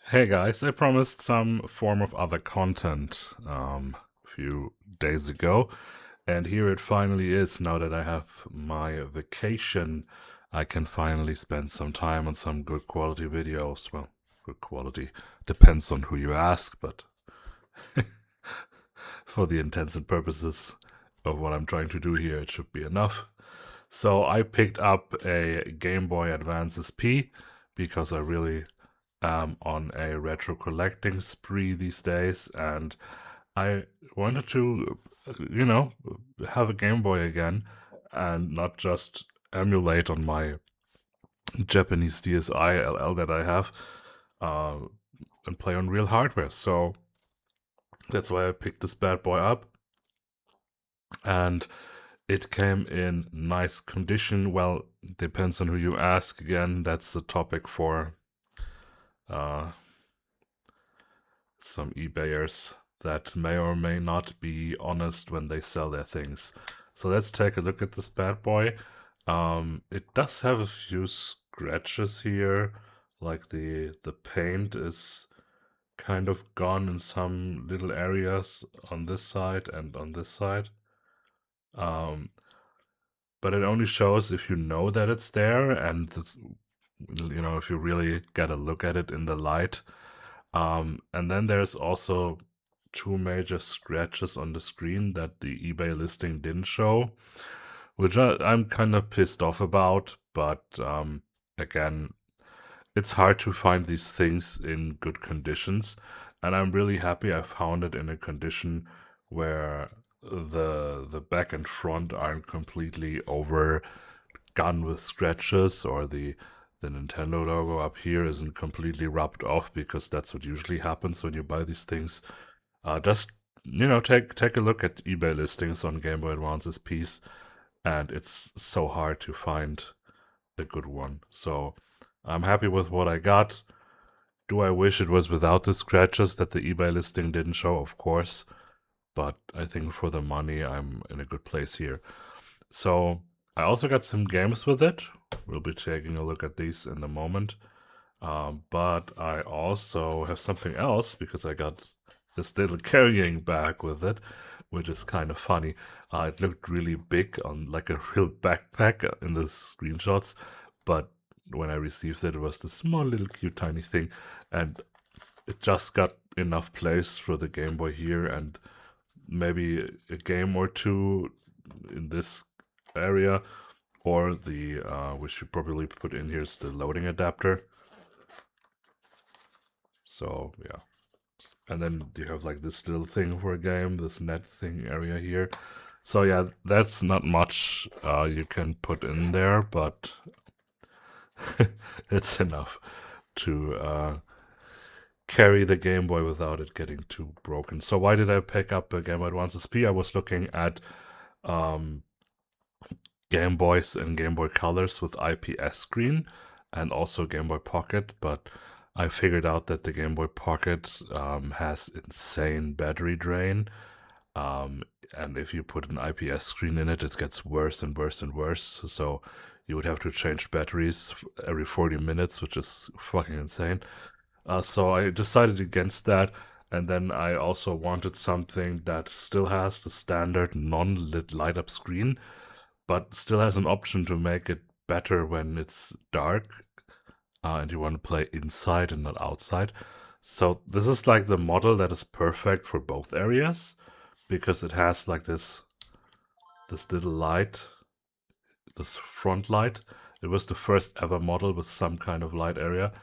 Hey guys, I promised some form of other content a few days ago, and here it finally is. Now that I have my vacation, I can finally spend some time on some good quality videos. Well, good quality depends on who you ask, but for the intents and purposes of what I'm trying to do here, it should be enough. So I picked up a Game Boy Advance SP because I really am on a retro collecting spree these days, and I wanted to, you know, have a Game Boy again and not just emulate on my Japanese DSi LL that I have uh, and play on real hardware. So that's why I picked this bad boy up, and it came in nice condition. Well, depends on who you ask. Again, that's a topic for uh, some eBayers that may or may not be honest when they sell their things. So let's take a look at this bad boy. It does have a few scratches here, like the paint is kind of gone in some little areas on this side and on this side. Um, but it only shows if you know that it's there, and if you really get a look at it in the light. And then there's also two major scratches on the screen that the eBay listing didn't show, which I'm kind of pissed off about. But again, it's hard to find these things in good conditions, and I'm really happy I found it in a condition where the back and front aren't completely overgone with scratches, or the Nintendo logo up here isn't completely rubbed off, because that's what usually happens when you buy these things. Just take a look at eBay listings on Game Boy Advance's piece, and it's so hard to find a good one. So I'm happy with what I got. Do I wish it was without the scratches that the eBay listing didn't show? Of course, but I think for the money, I'm in a good place here. So I also got some games with it. We'll be taking a look at these in a moment. But I also have something else because I got this little carrying bag with it, which is kind of funny. It looked really big on like a real backpack in the screenshots, but when I received it, it was this small little cute tiny thing, and it just got enough place for the Game Boy here and maybe a game or two in this area, or the we should probably put in here is the loading adapter. So yeah, and then you have like this little thing for a game, this net thing area here. So yeah, that's not much you can put in there, but it's enough to carry the Game Boy without it getting too broken. So why did I pick up a Game Boy Advance SP? I was looking at um, Game Boys and Game Boy Colors with IPS screen, and also Game Boy Pocket, but I figured out that the Game Boy Pocket has insane battery drain. Um, and if you put an IPS screen in it, it gets worse and worse and worse. So you would have to change batteries every 40 minutes, which is fucking insane. So I decided against that. And then I also wanted something that still has the standard non-lit light up screen, but still has an option to make it better when it's dark and you want to play inside and not outside. So this is like the model that is perfect for both areas, because it has like this little light, this front light. It was the first ever model with some kind of light area.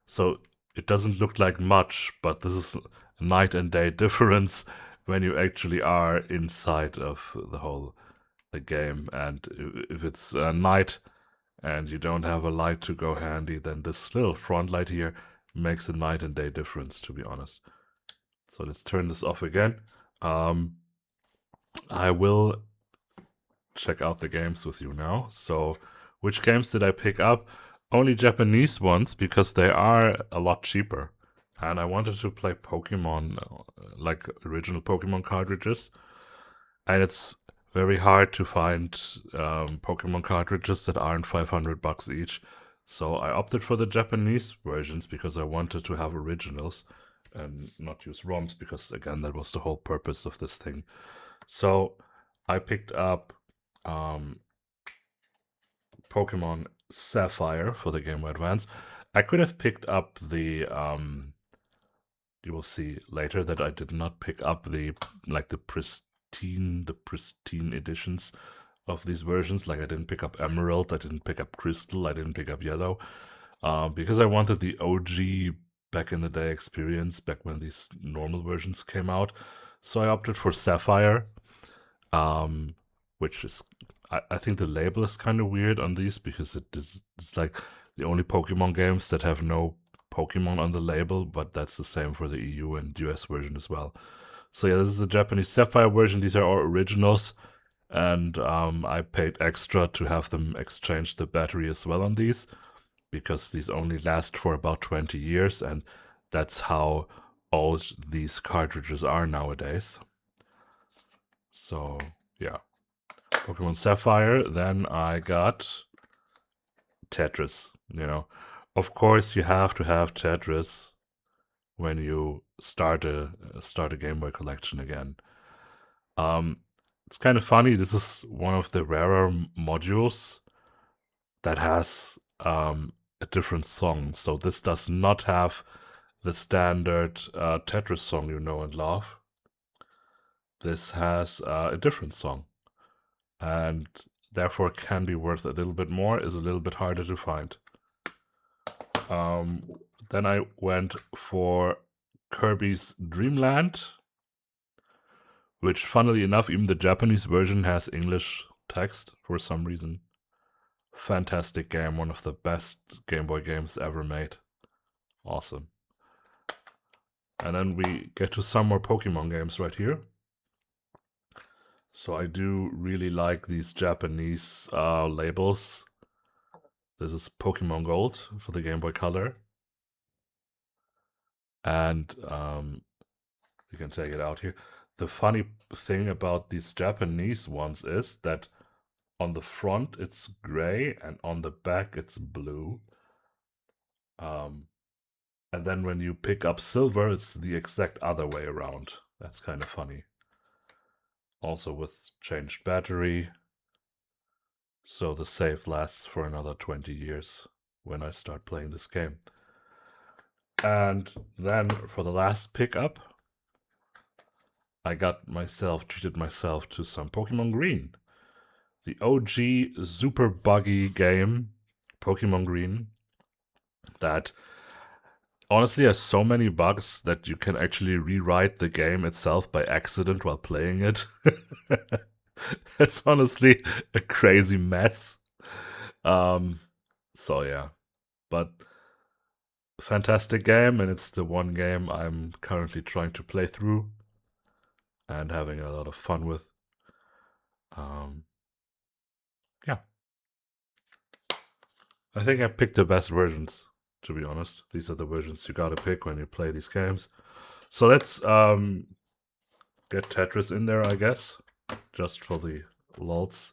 So it doesn't look like much, but this is a night and day difference when you actually are inside of the whole game. And if it's night and you don't have a light to go handy, then this little front light here makes a night and day difference, to be honest. So let's turn this off again. I will check out the games with you now. So which games did I pick up? Only Japanese ones, because they are a lot cheaper. And I wanted to play Pokemon, like original Pokemon cartridges. And it's very hard to find Pokemon cartridges that aren't $500 each. So I opted for the Japanese versions because I wanted to have originals and not use ROMs because, again, that was the whole purpose of this thing. So I picked up Pokemon Sapphire for the Game Boy Advance. I could have picked up the you will see later that I did not pick up the pristine editions of these versions. Like I didn't pick up Emerald, I didn't pick up Crystal, I didn't pick up Yellow, because I wanted the OG back in the day experience, back when these normal versions came out. So I opted for Sapphire, which is I think the label is kind of weird on these because it's like the only Pokemon games that have no Pokemon on the label, but that's the same for the EU and US version as well. So yeah, this is the Japanese Sapphire version. These are all originals, and I paid extra to have them exchange the battery as well on these, because these only last for about 20 years, and that's how old these cartridges are nowadays. So yeah, Pokemon Sapphire. Then I got Tetris. Of course you have to have Tetris when you start a Game Boy collection again. It's kind of funny. This is one of the rarer modules that has a different song. So this does not have the standard Tetris song you know and love. This has a different song, and therefore can be worth a little bit more, is a little bit harder to find. Then I went for Kirby's Dream Land, which, funnily enough, even the Japanese version has English text for some reason. Fantastic game, one of the best Game Boy games ever made. Awesome. And then we get to some more Pokemon games right here. So I do really like these Japanese labels. This is Pokemon Gold for the Game Boy Color. And you can take it out here. The funny thing about these Japanese ones is that on the front it's gray and on the back it's blue. And then when you pick up silver, it's the exact other way around. That's kind of funny. Also with changed battery. So the save lasts for another 20 years when I start playing this game. And then for the last pickup, I treated myself to some Pokemon Green. The OG super buggy game, Pokemon Green, that honestly has so many bugs that you can actually rewrite the game itself by accident while playing it. It's honestly a crazy mess. So yeah, but fantastic game, and it's the one game I'm currently trying to play through and having a lot of fun with. Yeah, I think I picked the best versions, to be honest. These are the versions you gotta pick when you play these games. So let's get Tetris in there, I guess, just for the lulz.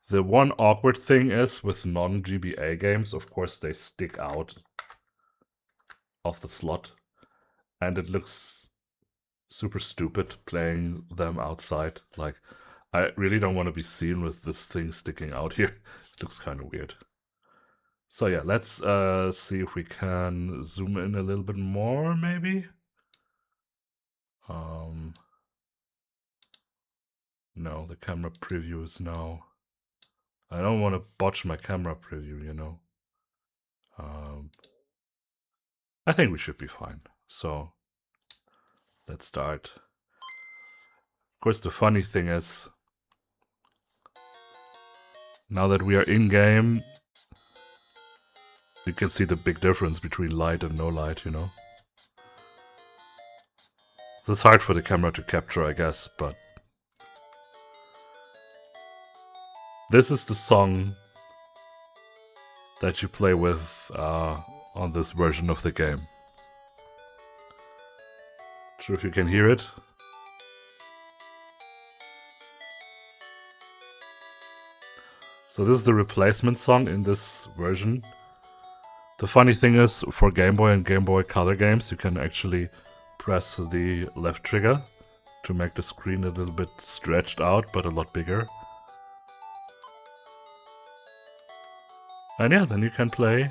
The one awkward thing is with non-GBA games, of course, they stick out of the slot, and it looks super stupid playing them outside. Like, I really don't want to be seen with this thing sticking out here. It looks kind of weird. So yeah, let's see if we can zoom in a little bit more, maybe. No, the camera preview is now. I don't want to botch my camera preview, you know. I think we should be fine. So let's start. Of course, the funny thing is, now that we are in game, you can see the big difference between light and no light, you know. It's hard for the camera to capture, I guess, but this is the song that you play with on this version of the game. Not sure if you can hear it. So So this is the replacement song in this version. The funny thing is, for Game Boy and Game Boy Color games, you can actually press the left trigger to make the screen a little bit stretched out, but a lot bigger. And yeah, then you can play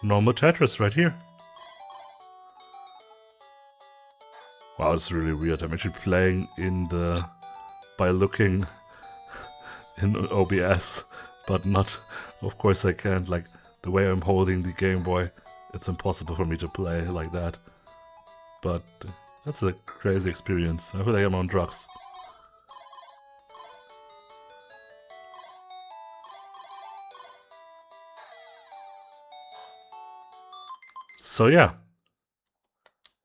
normal Tetris right here. Wow, it's really weird. I'm actually playing by looking in OBS, but not, of course I can't, like, the way I'm holding the Game Boy, it's impossible for me to play like that. But that's a crazy experience. I feel like I'm on drugs. So yeah,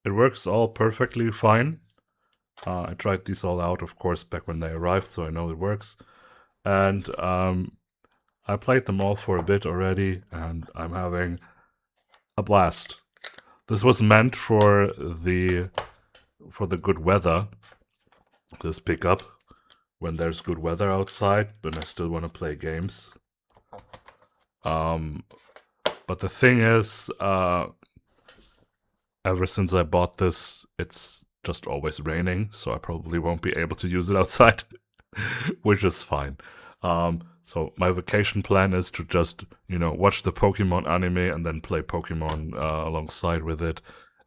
it works all perfectly fine. I tried these all out, of course, back when they arrived, so I know it works. And I played them all for a bit already, and I'm having a blast. This was meant for the good weather, this pickup, when there's good weather outside, but I still want to play games. But the thing is, ever since I bought this, it's just always raining, so I probably won't be able to use it outside, which is fine. So my vacation plan is to just, watch the Pokemon anime and then play Pokemon alongside with it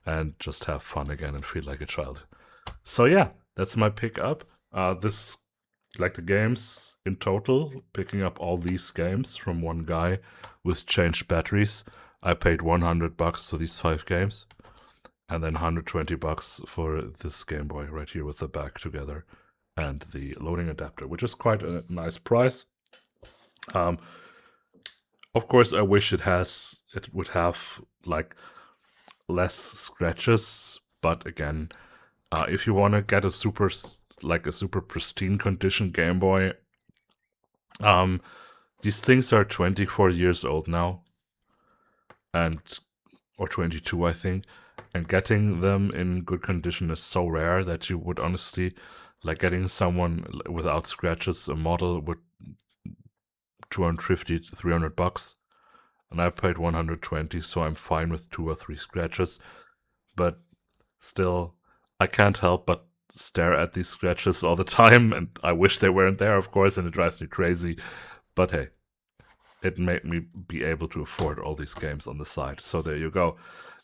and just have fun again and feel like a child. So yeah, that's my pickup. This, like the games in total, picking up all these games from one guy with changed batteries, I paid $100 for these 5 games. And then $120 for this Game Boy right here with the back together and the loading adapter, which is quite a nice price. Of course, I wish it would have like less scratches, but again, if you want to get a super pristine condition Game Boy, these things are 24 years old now, or 22, I think. And getting them in good condition is so rare that you would honestly, like getting someone without scratches, a model with $250 to $300, and I paid $120, so I'm fine with 2 or 3 scratches. But still, I can't help but stare at these scratches all the time, and I wish they weren't there, of course, and it drives me crazy. But hey, it made me be able to afford all these games on the side. So there you go.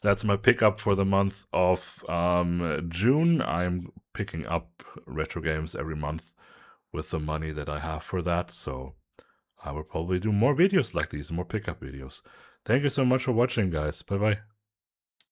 That's my pickup for the month of June. I'm picking up retro games every month with the money that I have for that. So I will probably do more videos like these, more pickup videos. Thank you so much for watching, guys. Bye-bye.